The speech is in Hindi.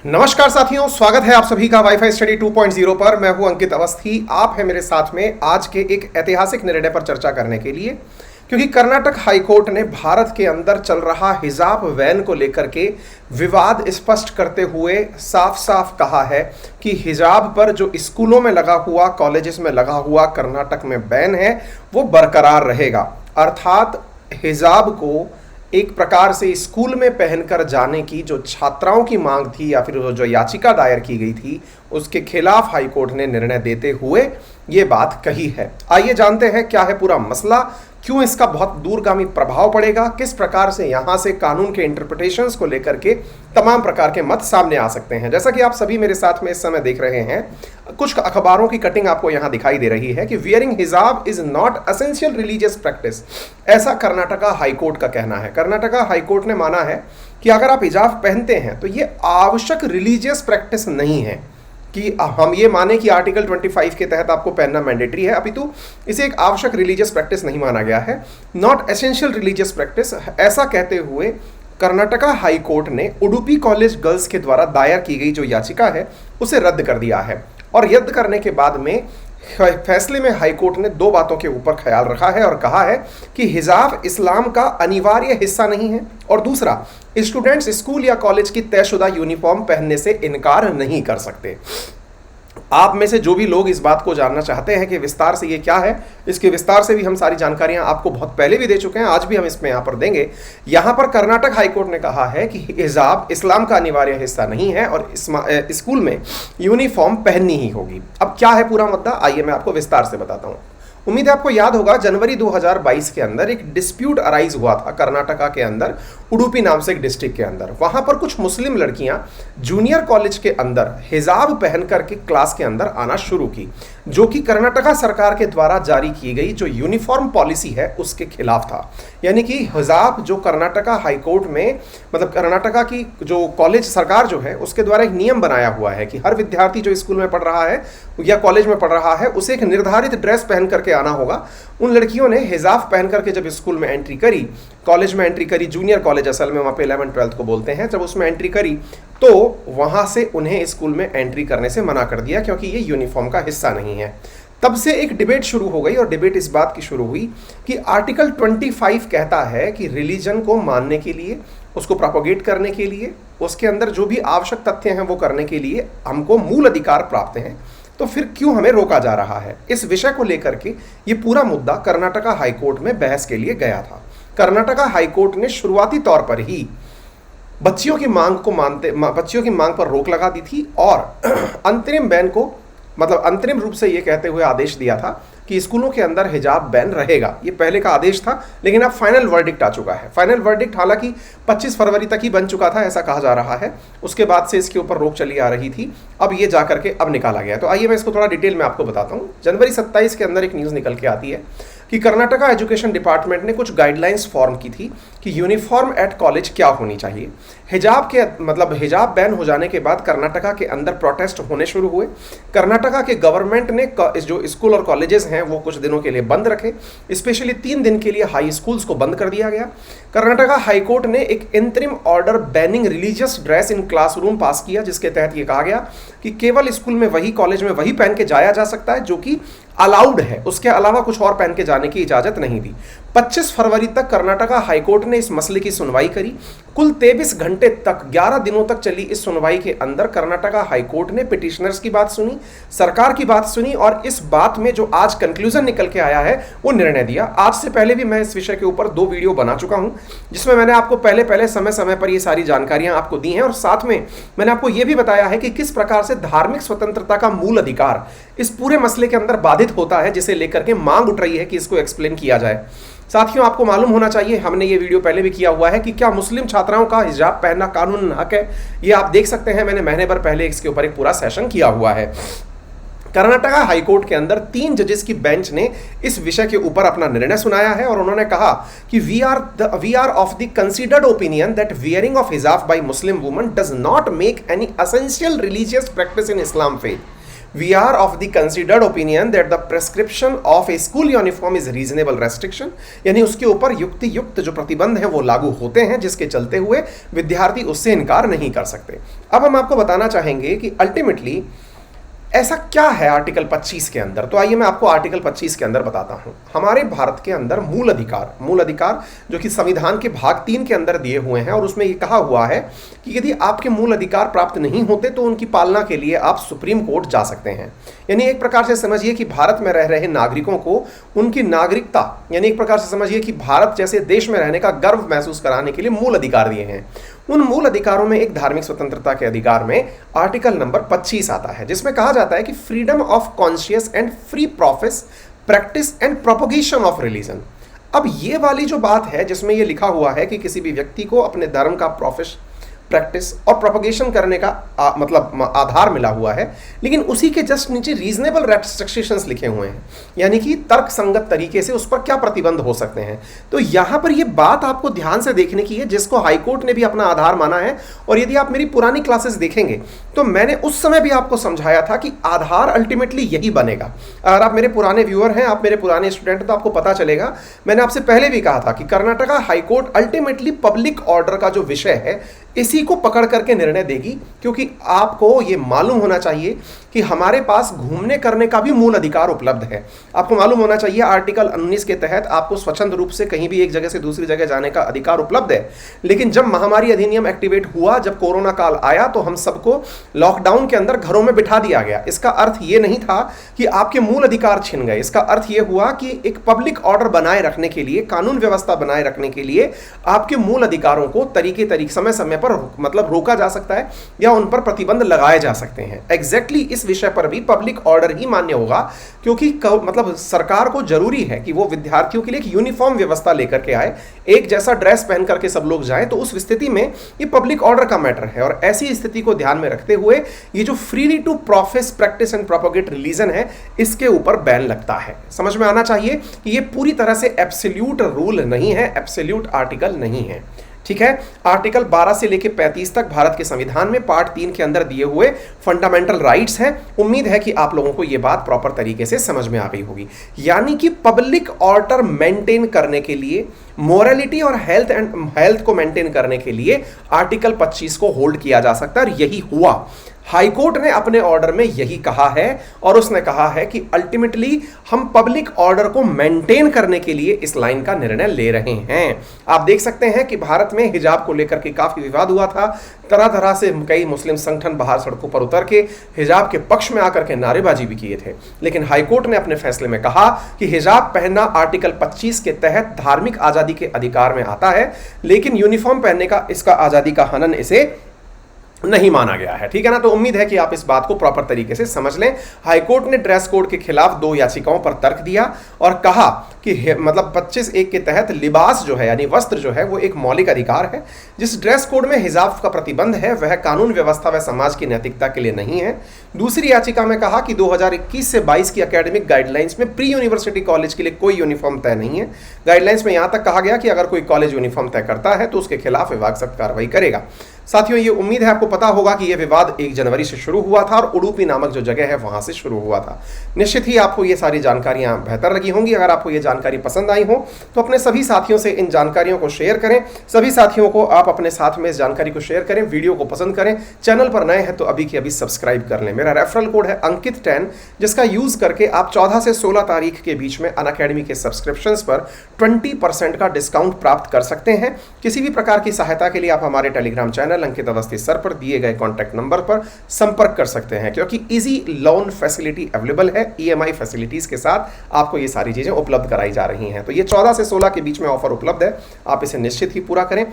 नमस्कार साथियों, स्वागत है आप सभी का वाईफाई स्टडी 2.0 पर। मैं हूं अंकित अवस्थी। आप हैं मेरे साथ में आज के एक ऐतिहासिक निर्णय पर चर्चा करने के लिए, क्योंकि कर्नाटक हाईकोर्ट ने भारत के अंदर चल रहा हिजाब बैन को लेकर के विवाद स्पष्ट करते हुए साफ साफ कहा है कि हिजाब पर जो स्कूलों में लगा हुआ, कॉलेजेस में लगा हुआ कर्नाटक में बैन है वो बरकरार रहेगा। अर्थात हिजाब को एक प्रकार से स्कूल में पहनकर जाने की जो छात्राओं की मांग थी या फिर जो याचिका दायर की गई थी, उसके खिलाफ हाईकोर्ट ने निर्णय देते हुए ये बात कही है। आइए जानते हैं क्या है पूरा मसला, क्यों इसका बहुत दूरगामी प्रभाव पड़ेगा, किस प्रकार से यहां से कानून के इंटरप्रिटेशंस को लेकर के तमाम प्रकार के मत सामने आ सकते हैं। जैसा कि आप सभी मेरे साथ में इस समय देख रहे हैं, कुछ अखबारों की कटिंग आपको यहां दिखाई दे रही है कि वियरिंग हिजाब is not essential religious practice, ऐसा कर्नाटका हाईकोर्ट का कहना है। कर्नाटका हाईकोर्ट ने माना है कि अगर आप हिजाब पहनते हैं तो ये आवश्यक रिलीजियस प्रैक्टिस नहीं है कि हम ये माने कि आर्टिकल 25 के तहत आपको पहनना मैंडेटरी है, अपितु इसे एक आवश्यक रिलीजियस प्रैक्टिस नहीं माना गया है, नॉट एसेंशियल रिलीजियस प्रैक्टिस। ऐसा कहते हुए कर्नाटका हाई कोर्ट ने उडुपी कॉलेज गर्ल्स के द्वारा दायर की गई जो याचिका है उसे रद्द कर दिया है। और रद्द करने के बाद में फैसले में हाईकोर्ट ने दो बातों के ऊपर ख्याल रखा है और कहा है कि हिजाब इस्लाम का अनिवार्य हिस्सा नहीं है, और दूसरा, स्टूडेंट्स स्कूल या कॉलेज की तयशुदा यूनिफॉर्म पहनने से इनकार नहीं कर सकते। आप में से जो भी लोग इस बात को जानना चाहते हैं कि विस्तार से ये क्या है, इसके विस्तार से भी हम सारी जानकारियां आपको बहुत पहले भी दे चुके हैं, आज भी हम इसमें यहाँ पर देंगे। यहाँ पर कर्नाटक हाईकोर्ट ने कहा है कि हिजाब इस्लाम का अनिवार्य हिस्सा नहीं है और स्कूल में यूनिफॉर्म पहननी ही होगी। अब क्या है पूरा मुद्दा, आइए मैं आपको विस्तार से बताता हूँ। उम्मीद है आपको याद होगा, जनवरी 2022 के अंदर एक डिस्प्यूट अराइज हुआ था कर्नाटका के अंदर, उडुपी नाम से एक डिस्ट्रिक्ट के अंदर। वहां पर कुछ मुस्लिम लड़कियां जूनियर कॉलेज के अंदर हिजाब पहन करके क्लास के अंदर आना शुरू की, जो कि कर्नाटका सरकार के द्वारा जारी की गई जो यूनिफॉर्म पॉलिसी है उसके खिलाफ था। यानी कि हिजाब जो कर्नाटका हाईकोर्ट में, मतलब कर्नाटका की जो कॉलेज सरकार जो है उसके द्वारा एक नियम बनाया हुआ है कि हर विद्यार्थी जो स्कूल में पढ़ रहा है या कॉलेज में पढ़ रहा है उसे एक निर्धारित ड्रेस पहन करके आना होगा। उन लड़कियों ने हिजाब पहन करके जब स्कूल में एंट्री करी, कॉलेज में एंट्री करी, जूनियर कॉलेज असल में वहाँ पे 11th-12th को बोलते हैं, जब उसमें एंट्री करी तो वहाँ से उन्हें स्कूल में एंट्री करने से मना कर दिया क्योंकि ये यूनिफॉर्म का हिस्सा नहीं है। तब से एक डिबेट शुरू हो गई और डिबेट इस बात की शुरू हुई कि आर्टिकल 25 कहता है कि रिलीजन को मानने के लिए, उसको प्रोपोगेट करने के लिए, उसके अंदर जो भी आवश्यक तथ्य हैं वो करने के लिए हमको मूल अधिकार प्राप्त हैं, तो फिर क्यों हमें रोका जा रहा है। इस विषय को लेकर के ये पूरा मुद्दा कर्नाटका हाईकोर्ट में बहस के लिए गया था। कर्नाटका हाईकोर्ट ने शुरुआती तौर पर ही बच्चियों की मांग पर रोक लगा दी थी और अंतरिम बैन को, मतलब अंतरिम रूप से ये कहते हुए आदेश दिया था कि स्कूलों के अंदर हिजाब बैन रहेगा। ये पहले का आदेश था, लेकिन अब फाइनल वर्डिक्ट आ चुका है। फाइनल वर्डिक्ट हालांकि 25 फरवरी तक ही बन चुका था, ऐसा कहा जा रहा है। उसके बाद से इसके ऊपर रोक चली आ रही थी, अब ये जाकर के अब निकाला गया। तो आइए मैं इसको थोड़ा डिटेल में आपको बताता हूँ। जनवरी 27 के अंदर एक न्यूज़ निकल के आती है कि कर्नाटका एजुकेशन डिपार्टमेंट ने कुछ गाइडलाइंस फॉर्म की थी कि यूनिफॉर्म एट कॉलेज क्या होनी चाहिए। हिजाब के मतलब हिजाब बैन हो जाने के बाद कर्नाटका के अंदर प्रोटेस्ट होने शुरू हुए। कर्नाटका के गवर्नमेंट ने जो स्कूल और कॉलेजेस हैं वो कुछ दिनों के लिए बंद रखे, स्पेशली 3 दिन के लिए हाई स्कूल्स को बंद कर दिया गया। कर्नाटका हाईकोर्ट ने एक interim order banning religious dress in classroom pass किया, जिसके तहत ये कहा गया कि केवल स्कूल में वही, कॉलेज में वही पहन के जाया जा सकता है जो कि अलाउड है, उसके अलावा कुछ और पहन के जाने की इजाजत नहीं दी। 25 फरवरी तक कर्नाटका हाईकोर्ट ने इस मसले की सुनवाई करी। कुल 23 घंटे तक, 11 दिनों तक चली इस सुनवाई के अंदर कर्नाटका हाईकोर्ट ने पिटिशनर्स की बात सुनी, सरकार की बात सुनी और इस बात में जो आज कंक्लूजन निकल के आया है वो निर्णय दिया। आज से पहले भी मैं इस विषय के ऊपर 2 वीडियो बना चुका हूं, जिसमें मैंने आपको पहले समय समय पर ये सारी जानकारियां आपको दी हैं और साथ में मैंने आपको ये भी बताया है कि किस प्रकार से धार्मिक स्वतंत्रता का मूल अधिकार इस पूरे मसले के अंदर बाधित होता है, जिसे लेकर के मांग उठ रही है कि इसको एक्सप्लेन किया जाए। साथियों, आपको मालूम होना चाहिए, हमने ये वीडियो पहले भी किया हुआ है कि क्या मुस्लिम छात्राओं का हिजाब पहनना कानून हक है। ये आप देख सकते हैं, मैंने महीने भर पहले इसके ऊपर एक पूरा सेशन किया हुआ है। कर्नाटका हाईकोर्ट के अंदर 3 जजेस की बेंच ने इस विषय के ऊपर अपना निर्णय सुनाया है और उन्होंने कहा कि we are of the considered opinion that wearing of hijab by Muslim woman does not make any essential religious practice in Islam faith. We are of the considered opinion that the prescription of a school uniform is reasonable restriction, यानी उसके ऊपर युक्ति युक्त जो प्रतिबंध है वो लागू होते हैं, जिसके चलते हुए विद्यार्थी उससे इनकार नहीं कर सकते। अब हम आपको बताना चाहेंगे कि अल्टीमेटली ऐसा क्या है आर्टिकल 25 के अंदर। तो आइए मैं आपको आर्टिकल 25 के अंदर बताता हूं। हमारे भारत के अंदर मूल अधिकार जो कि संविधान के भाग 3 के अंदर दिए हुए हैं, और उसमें ये कहा हुआ है कि यदि आपके मूल अधिकार प्राप्त नहीं होते तो उनकी पालना के लिए आप सुप्रीम कोर्ट जा सकते हैं। यानी एक प्रकार से समझिए कि भारत में रह रहे नागरिकों को उनकी नागरिकता, यानी एक प्रकार से समझिए कि भारत जैसे देश में रहने का गर्व महसूस कराने के लिए मूल अधिकार दिए हैं। उन मूल अधिकारों में एक धार्मिक स्वतंत्रता के अधिकार में आर्टिकल नंबर 25 आता है, जिसमें कहा जाता है कि freedom of conscious and free profess practice and propagation of religion. अब ये वाली जो बात है जिसमें ये लिखा हुआ है कि किसी भी व्यक्ति को अपने धर्म का प्रैक्टिस और प्रोपोगेशन करने का मतलब आधार मिला हुआ है, लेकिन उसी के जस्ट नीचे रीजनेबल रेस्ट्रिक्शंस लिखे हुए हैं, यानी कि तर्क संगत तरीके से उस पर क्या प्रतिबंध हो सकते हैं। तो यहां पर ये बात आपको ध्यान से देखने की है, जिसको हाईकोर्ट ने भी अपना आधार माना है। और यदि आप मेरी पुरानी क्लासेस देखेंगे तो मैंने उस समय भी आपको समझाया था कि आधार अल्टीमेटली यही बनेगा। अगर आप मेरे पुराने व्यूअर हैं, आप मेरे पुराने स्टूडेंट हैं, तो आपको पता चलेगा मैंने आपसे पहले भी कहा था कि Karnataka high court ultimately public order का जो विषय है इसी को पकड़ करके निर्णय देगी, क्योंकि आपको यह मालूम होना चाहिए कि हमारे पास घूमने करने का भी मूल अधिकार उपलब्ध है। आपको मालूम होना चाहिए आर्टिकल 19 के तहत आपको स्वच्छंद रूप से कहीं भी एक जगह से दूसरी जगह जाने का अधिकार उपलब्ध है। लेकिन जब महामारी अधिनियम एक्टिवेट हुआ, जब कोरोना काल आया, तो हम सबको लॉकडाउन के अंदर घरों में बिठा दिया गया। इसका अर्थ ये नहीं था कि आपके मूल अधिकार छिन गए। इसका अर्थ यह हुआ कि एक पब्लिक ऑर्डर बनाए रखने के लिए, कानून व्यवस्था बनाए रखने के लिए आपके मूल अधिकारों को तरीके समय समय पर मतलब रोका जा सकता है या उन पर प्रतिबंध लगाए जा सकते हैं। एग्जैक्टली इस विषय पर भी पब्लिक ऑर्डर ही मान्य होगा, क्योंकि मतलब सरकार को जरूरी है कि वो विद्यार्थियों के लिए एक यूनिफॉर्म व्यवस्था लेकर के आए, एक जैसा ड्रेस पहन करके सब लोग जाएं। तो उस स्थिति में ये पब्लिक ऑर्डर का मैटर है, और ऐसी स्थिति को ध्यान में रखते हुए ये जो freely to profess practice and propagate religion है, इसके ऊपर बैन लगता है। समझ में आना चाहिए कि ये पूरी तरह से एब्सोल्यूट रूल नहीं है, एब्सोल्यूट आर्टिकल नहीं है। ठीक है, आर्टिकल 12 से लेकर 35 तक भारत के संविधान में पार्ट 3 के अंदर दिए हुए फंडामेंटल राइट्स हैं। उम्मीद है कि आप लोगों को यह बात प्रॉपर तरीके से समझ में आ गई होगी। यानी कि पब्लिक ऑर्डर मेंटेन करने के लिए, मोरालिटी और हेल्थ को मेंटेन करने के लिए आर्टिकल 25 को होल्ड किया जा सकता है, और यही हुआ। हाईकोर्ट ने अपने ऑर्डर में यही कहा है, और उसने कहा है कि अल्टीमेटली हम पब्लिक ऑर्डर को मेंटेन करने के लिए इस लाइन का निर्णय ले रहे हैं। आप देख सकते हैं कि भारत में हिजाब को लेकर के काफी विवाद हुआ था। तरह तरह से कई मुस्लिम संगठन बाहर सड़कों पर उतर के हिजाब के पक्ष में आकर के नारेबाजी भी किए थे, लेकिन हाईकोर्ट ने अपने फैसले में कहा कि हिजाब पहनना आर्टिकल 25 के तहत धार्मिक आजादी के अधिकार में आता है, लेकिन यूनिफॉर्म पहनने का इसका आजादी का हनन इसे नहीं माना गया है। ठीक है ना। तो उम्मीद है कि आप इस बात को प्रॉपर तरीके से समझ लें। हाईकोर्ट ने ड्रेस कोड के खिलाफ 2 याचिकाओं पर तर्क दिया और कहा कि मतलब 25(1) के तहत लिबास जो है, यानी वस्त्र जो है, वो एक मौलिक अधिकार है। जिस ड्रेस कोड में हिजाब का प्रतिबंध है वह कानून व्यवस्था व समाज की नैतिकता के लिए नहीं है। दूसरी याचिका में कहा कि 2021 से 22 की एकेडमिक गाइडलाइंस में प्री यूनिवर्सिटी कॉलेज के लिए कोई यूनिफॉर्म तय नहीं है। गाइडलाइंस में यहां तक कहा गया कि अगर कोई कॉलेज यूनिफॉर्म तय करता है तो उसके खिलाफ विभाग सख्त कार्रवाई करेगा। साथियों, ये उम्मीद है आपको पता होगा कि यह विवाद 1 जनवरी से शुरू हुआ था और उडुपी नामक जो जगह है वहां से शुरू हुआ था। निश्चित ही आपको ये सारी जानकारियां बेहतर लगी होंगी। अगर आपको ये जानकारी पसंद आई हो तो अपने सभी साथियों से इन जानकारियों को शेयर करें। सभी साथियों को आप अपने साथ में इस जानकारी को शेयर करें, वीडियो को पसंद करें। चैनल पर नए हैं तो अभी की अभी सब्सक्राइब कर लें। मेरा रेफरल कोड है अंकित10, जिसका यूज करके आप 14 से 16 तारीख के बीच में अनअकैडमी के सब्सक्रिप्शंस पर 20% का डिस्काउंट प्राप्त कर सकते हैं। किसी भी प्रकार की सहायता के लिए आप हमारे टेलीग्राम चैनल अंकित अवस्थी सर पर दिए गए कॉन्टैक्ट नंबर पर संपर्क कर सकते हैं, क्योंकि इजी लोन फैसिलिटी अवेलेबल है। EMI फैसिलिटीज के साथ आपको ये सारी चीजें उपलब्ध कराई जा रही हैं। तो ये 14 से 16 के बीच में ऑफर उपलब्ध है, आप इसे निश्चित ही पूरा करें।